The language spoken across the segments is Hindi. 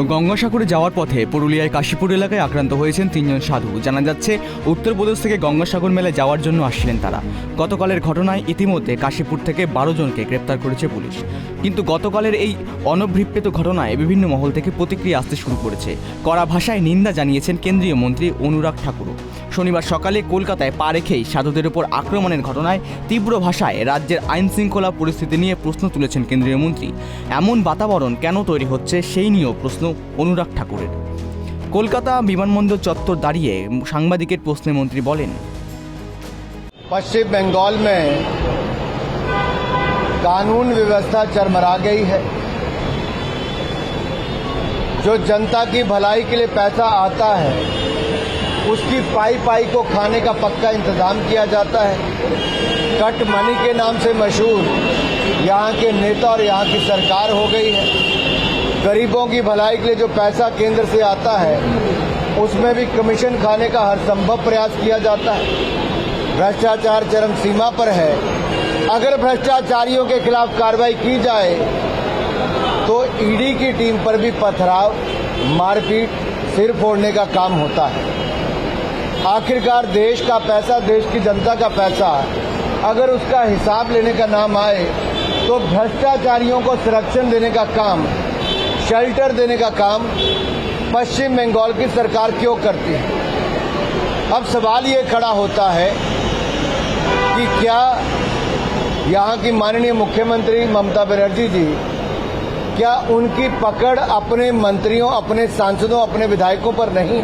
গঙ্গাসাগরে যাওয়ার পথে পুরুলিয়ায় কাশীপুর এলাকায় আক্রান্ত হয়েছেন 3 জন সাধু। জানা যাচ্ছে উত্তরপ্রদেশ থেকে গঙ্গাসাগর মেলায় যাওয়ার জন্য আসছিলেন তারা। গতকালের ঘটনায় ইতিমধ্যে কাশীপুর থেকে 12 জনকে গ্রেপ্তার করেছে পুলিশ। কিন্তু গতকালের এই অনভিপ্রেত ঘটনায় বিভিন্ন মহল থেকে প্রতিক্রিয়া আসতে শুরু করেছে। কড়া ভাষায় নিন্দা জানিয়েছেন কেন্দ্রীয় মন্ত্রী অনুরাগ ঠাকুরও। শনিবার সকালে কলকাতায় পা রেখেই সাধুদের উপর আক্রমণের ঘটনায় তীব্র ভাষায় রাজ্যের আইন শৃঙ্খলা পরিস্থিতি নিয়ে প্রশ্ন তুলেছেন কেন্দ্রীয় মন্ত্রী। এমন বাতাবরণ কেন তৈরি হচ্ছে সেই নিয়েও প্রশ্ন অনুরাগ ঠাকুরের। কলকাতা বিমানবন্দর চত্বর দাঁড়িয়ে সাংবাদিকের প্রশ্নে মন্ত্রী বলেন, पश्चिम बंगाल में कानून व्यवस्था चरमरा गई है। जो जनता की भलाई के लिए पैसा आता है उसकी पाई पाई को खाने का पक्का इंतजाम किया जाता है। कट मनी के नाम से मशहूर यहाँ के नेता और यहाँ की सरकार हो गई है। गरीबों की भलाई के लिए जो पैसा केंद्र से आता है उसमें भी कमीशन खाने का हर संभव प्रयास किया जाता है। भ्रष्टाचार चरम सीमा पर है। अगर भ्रष्टाचारियों के खिलाफ कार्रवाई की जाए तो ईडी की टीम पर भी पथराव, मारपीट, सिर फोड़ने का काम होता है। आखिरकार देश का पैसा, देश की जनता का पैसा अगर उसका हिसाब लेने का नाम आए तो भ्रष्टाचारियों को संरक्षण देने का काम, शेल्टर देने का काम पश्चिम बंगाल की सरकार क्यों करती है। अब सवाल ये खड़ा होता है कि क्या यहाँ की माननीय मुख्यमंत्री ममता बनर्जी जी, क्या उनकी पकड़ अपने मंत्रियों, अपने सांसदों, अपने विधायकों पर नहीं?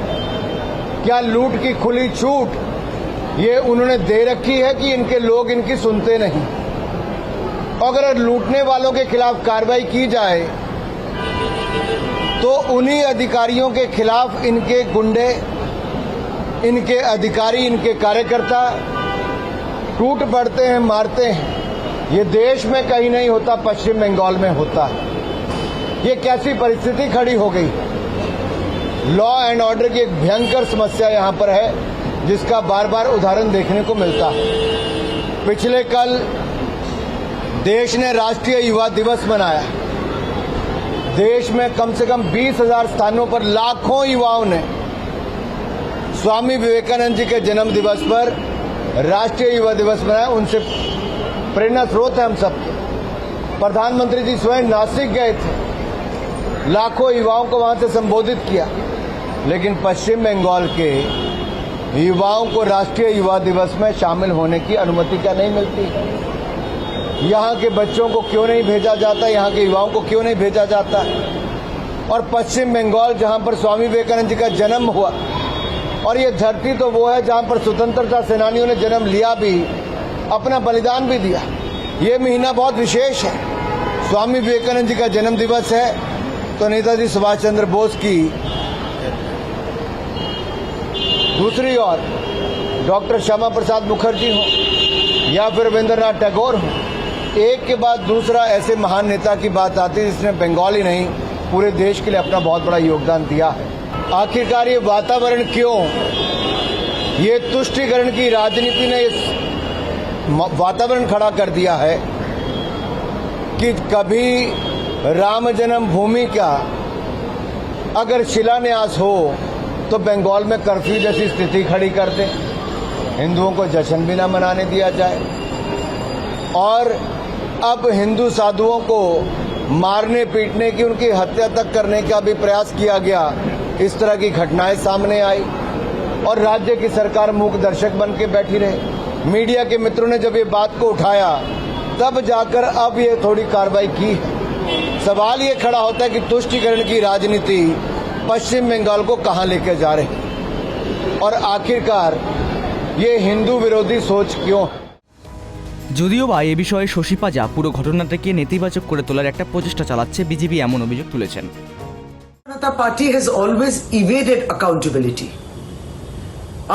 क्या लूट की खुली छूट ये उन्होंने दे रखी है कि इनके लोग इनकी सुनते नहीं? अगर लूटने वालों के खिलाफ कार्रवाई की जाए तो उन्हीं अधिकारियों के खिलाफ इनके गुंडे, इनके अधिकारी, इनके कार्यकर्ता टूट पड़ते हैं, मारते हैं। ये देश में कहीं नहीं होता, पश्चिम बंगाल में होता है। ये कैसी परिस्थिति खड़ी हो गई? लॉ एंड ऑर्डर की एक भयंकर समस्या यहाँ पर है जिसका बार बार उदाहरण देखने को मिलता है। पिछले कल देश ने राष्ट्रीय युवा दिवस मनाया। देश में कम से कम 20,000 स्थानों पर लाखों युवाओं ने स्वामी विवेकानंद जी के जन्म दिवस पर राष्ट्रीय युवा दिवस मनाया। उनसे प्रेरणा स्रोत है हम सबके। प्रधानमंत्री जी स्वयं नासिक गए थे, लाखों युवाओं को वहां से संबोधित किया, लेकिन पश्चिम बंगाल के युवाओं को राष्ट्रीय युवा दिवस में शामिल होने की अनुमति क्या नहीं मिलती? यहाँ के बच्चों को क्यों नहीं भेजा जाता? यहाँ के युवाओं को क्यों नहीं भेजा जाता? और पश्चिम बंगाल जहाँ पर स्वामी विवेकानंद जी का जन्म हुआ, और ये धरती तो वो है जहाँ पर स्वतंत्रता सेनानियों ने जन्म लिया भी, अपना बलिदान भी दिया। ये महीना बहुत विशेष है। स्वामी विवेकानंद जी का जन्म दिवस है तो नेताजी सुभाष चंद्र बोस की, दूसरी ओर डॉक्टर श्यामा प्रसाद मुखर्जी हो या फिर रविंद्रनाथ टैगोर हो, एक के बाद दूसरा ऐसे महान नेता की बात आती है जिसने बंगाल ही नहीं पूरे देश के लिए अपना बहुत बड़ा योगदान दिया है। आखिरकार ये वातावरण क्यों? ये तुष्टीकरण की राजनीति ने इस वातावरण खड़ा कर दिया है कि कभी राम जन्मभूमि का अगर शिलान्यास हो तो बंगाल में कर्फ्यू जैसी स्थिति खड़ी कर दे, हिंदुओं को जश्न भी न मनाने दिया जाए। और अब हिंदू साधुओं को मारने पीटने की, उनकी हत्या तक करने का भी प्रयास किया गया। इस तरह की घटनाएं सामने आई और राज्य की सरकार मूक दर्शक बन के बैठी रहे। मीडिया के मित्रों ने जब ये बात को उठाया तब जाकर अब ये थोड़ी कार्रवाई की। सवाल ये खड़ा होता है कि तुष्टीकरण की राजनीति पश्चिम बंगाल को कहां लेके जा रही और आखिरकार ये हिंदू विरोधी सोच क्यों है? যদিও বা এ বিষয়ে শশী পাজা পুরো ঘটনাটাকে নেতিবাচক করে তোলার একটা প্রচেষ্টা চালাচ্ছে, বিজেপি এমন অভিযোগ তুলেছেন। Janata Party has always evaded accountability.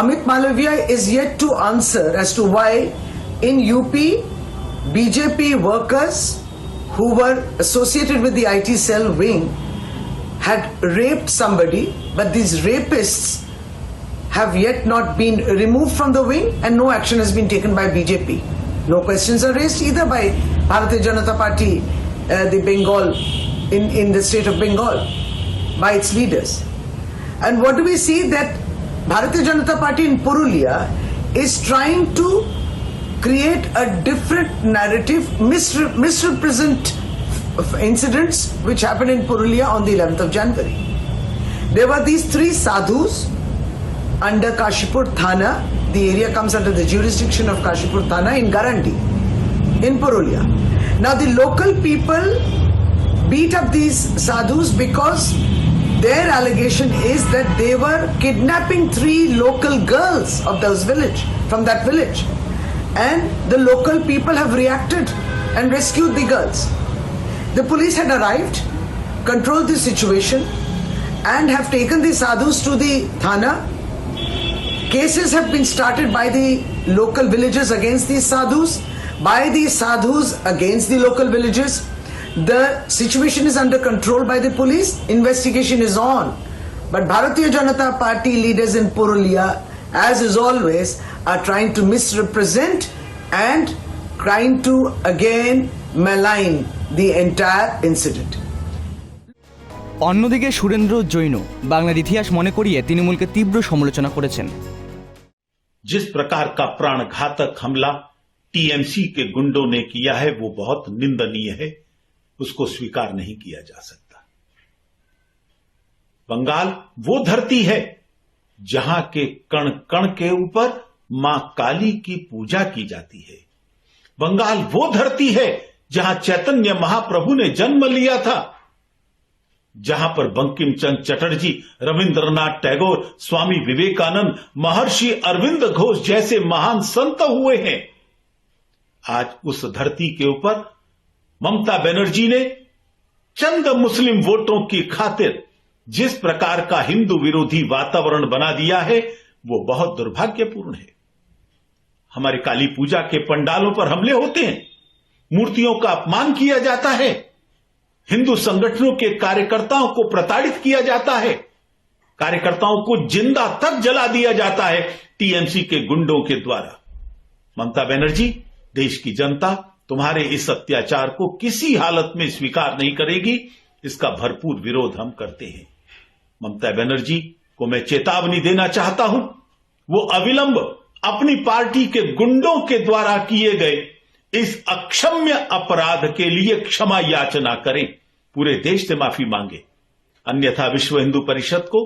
Amit Malviya is yet to answer as to why in UP BJP workers who were associated with the IT cell wing had raped somebody, but these rapists have yet not been removed from the wing and no action has been taken by BJP. No questions are raised either by Bharatiya Janata Party, the Bengal, in the state of Bengal. by its leaders. And what do we see? That Bharatiya Janata Party in Purulia is trying to create a different narrative, misrepresent incidents which happened in Purulia on the 11th of January. There were these three sadhus under Kashipur Thana. The area comes under the jurisdiction of Kashipur Thana in Garandi, in Purulia. Now the local people beat up these sadhus because their allegation is that they were kidnapping 3 local girls of those village, from that village. And the local people have reacted and rescued the girls. The police had arrived, controlled the situation, and have taken the sadhus to the Thana. Cases have been started by the local villagers against these sadhus, by the sadhus against the local villages. The situation is under control by the police. Investigation is on. But Bharatiya Janata Party leaders in Purulia, as is always, are trying to misrepresent and trying to again malign the entire incident. অন্যদিকে সুরেন্দ্র জৈন বাংলার ইতিহাস মনে করিয়ে তৃণমূলকে তীব্র সমালোচনা করেছেন। जिस प्रकार का प्राणघातक हमला टीएमसी के गुंडों ने किया है वो बहुत निंदनीय है, उसको स्वीकार नहीं किया जा सकता। बंगाल वो धरती है जहां के कण कण के ऊपर मां काली की पूजा की जाती है। बंगाल वो धरती है जहां चैतन्य महाप्रभु ने जन्म लिया था, जहां पर बंकिम चंद्र चटर्जी, रविंद्रनाथ टैगोर, स्वामी विवेकानंद, महर्षि अरविंद घोष जैसे महान संत हुए हैं। आज उस धरती के ऊपर ममता बनर्जी ने चंद मुस्लिम वोटों की खातिर जिस प्रकार का हिंदू विरोधी वातावरण बना दिया है वो बहुत दुर्भाग्यपूर्ण है। हमारे काली पूजा के पंडालों पर हमले होते हैं, मूर्तियों का अपमान किया जाता है, हिंदू संगठनों के कार्यकर्ताओं को प्रताड़ित किया जाता है, कार्यकर्ताओं को जिंदा तक जला दिया जाता है टीएमसी के गुंडों के द्वारा। ममता बनर्जी, देश की जनता तुम्हारे इस अत्याचार को किसी हालत में स्वीकार नहीं करेगी, इसका भरपूर विरोध हम करते हैं। ममता बनर्जी को मैं चेतावनी देना चाहता हूं, वो अविलंब अपनी पार्टी के गुंडों के द्वारा किए गए इस अक्षम्य अपराध के लिए क्षमा याचना करें, पूरे देश से माफी मांगे। अन्यथा विश्व हिंदू परिषद को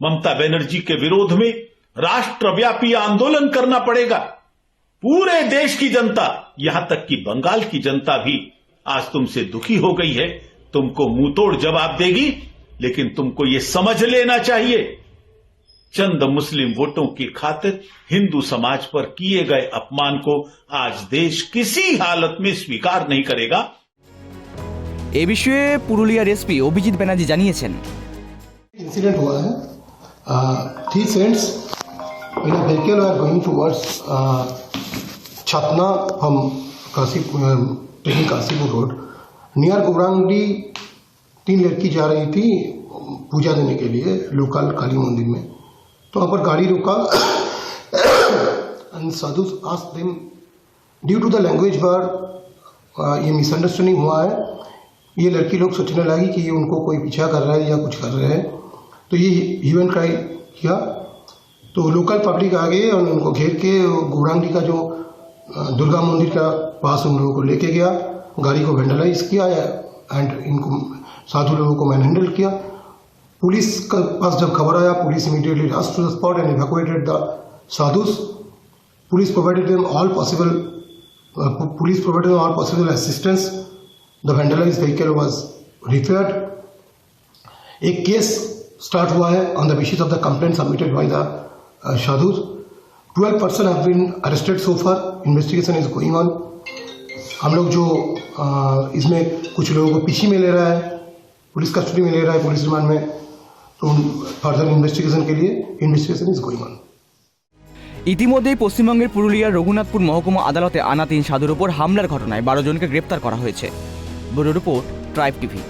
ममता बनर्जी के विरोध में राष्ट्रव्यापी आंदोलन करना पड़ेगा। पूरे देश की जनता, यहां तक कि बंगाल की जनता भी आज तुमसे दुखी हो गई है, तुमको मुंहतोड़ जवाब देगी। लेकिन तुमको यह समझ लेना चाहिए, चंद मुस्लिम वोटों की खातिर हिंदू समाज पर किए गए अपमान को आज देश किसी हालत में स्वीकार नहीं करेगा। এ বিষয়ে পুরুলিয়ার এসপি অভিজিৎ ব্যানার্জি জানিয়েছেন, इंसिडेंट हुआ है, 3 friends in a vehicle were going towards Chhatna from taking Kashipur road near Gobarangdi. 3 लड़की जा रही थी पूजा देने के लिए लोकल काली मंदिर में, तो वहाँ पर गाड़ी रुका and sadhus asked them due to the language bar ये मिसअंडरस्टैंडिंग हुआ है। ये लड़की लोग सोचने लगी कि ये उनको कोई पीछा कर रहा है या कुछ कर रहे हैं, तो ये ह्यू एंड क्राई किया। तो लोकल पब्लिक आ गए और उनको घेर के गोबरांगडी का जो दुर्गा मंदिर का पास उन लोगों को लेके गया, गाड़ी को वेंडलाइज किया एंड इनको साधु लोगों को मैन हैंडल किया। पुलिस के पास जब खबर आया, police immediately rush to the spot and evacuated the sadhus. Police provided them all possible assistance. The vandalized vehicle was repaired. एक केस स्टार्ट हुआ है on the basis of the complaint submitted by the sadhus. 12 persons have been arrested so far. Investigation is going on. हम लोग जो इसमें कुछ लोगों को पीछे में ले रहा है, पुलिस कस्टडी में ले रहा है, पुलिस रिमांड में, तो फार्दर इन्वेस्टिगेशन के लिए इन्वेस्टिगेशन इज गोइंग ऑन। ইতিমধ্যেই পশ্চিমবঙ্গের পুরুলিয়ার রঘুনাথপুর মহকুমা আদালতে আনা 3 সাধুর ওপর হামলার ঘটনায় 12 জনকে গ্রেপ্তার করা হয়েছে। Bureau report, tribe TV.